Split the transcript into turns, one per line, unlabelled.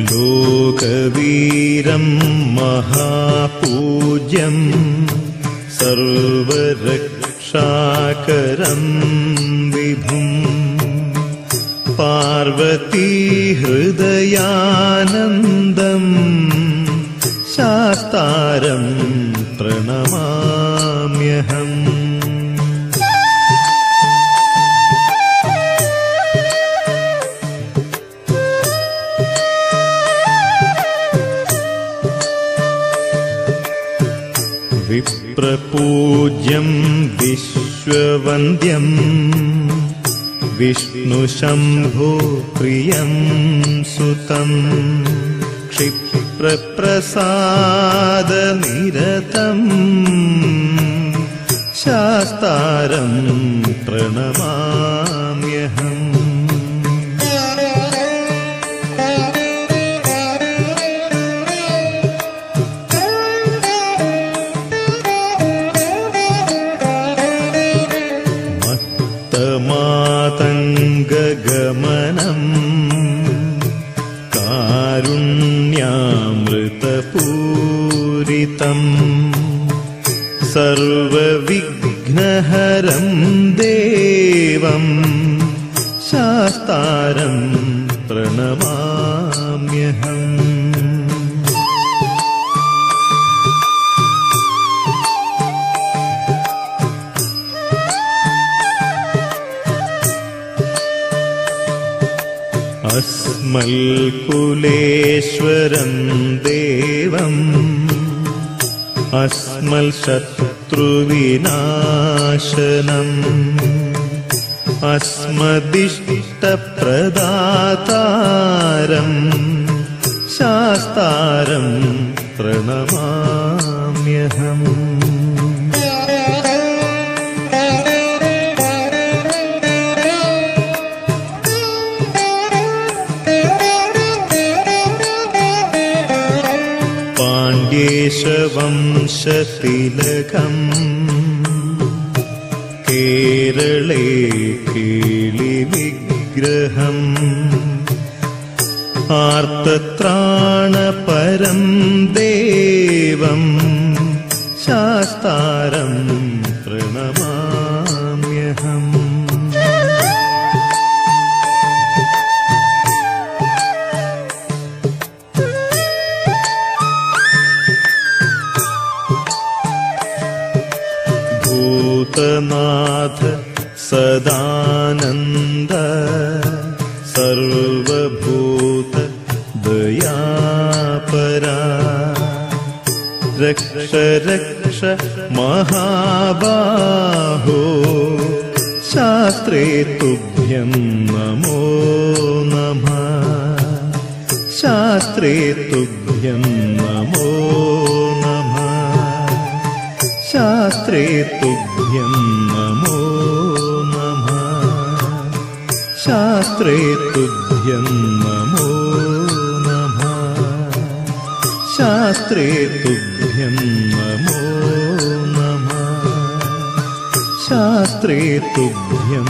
ലോകവീരം മഹാപൂജ്യം സർവരക്ഷാകരം വിഭും പാർവതീഹൃദയാനന്ദം ശാസ്താരം പ്രണമാമ്യഹം. വിപ്രപൂജ്യം വിശ്വവന്ദ്യം വിഷ്ണുശംഭോ പ്രിയം സുതം ക്ഷിപ്രപ്രസാദനിരതം ശാസ്താരം പ്രണമാമ്യഹം. മാതംഗഗമനം കാരുണ്യാമൃതപൂരിതം സർവവിഘ്നഹരം ദേവം ശാസ്താരം പ്രണമാമ്യഹം. അസ്മൽകുലേശ്വരം ദേവം അസ്മൽശത്രുവിനാശനം അസ്മദിഷ്ടപ്രദാതാരം ശാസ്താരം പ്രണമാമ്യഹം. പാണ്ഡ്യേശവംശതിലകം കേരളേ കേളിവിഗ്രഹം ആർത്തത്രാണപരം ദേവം ശാസ്താരം പ്രണമാമ്യഹം. ഭൂതനാഥ സദാനന്ദ സർവഭൂത ദയാപരാ രക്ഷ രക്ഷ മഹാബാഹോ ശാസ്ത്രേ തുഭ്യം നമോ നമഃ. ശാസ്ത്രേ തുഭ്യം നമോ നമഃ. ശാസ്ത്രേ തുഭ്യം നമോ നമഃ. ശാസ്ത്രേ തുഭ്യം നമോ നമഃ. ശാസ്ത്രേ തുഭ്യം നമോ നമഃ. ശാസ്ത്രേ തുഭ്യം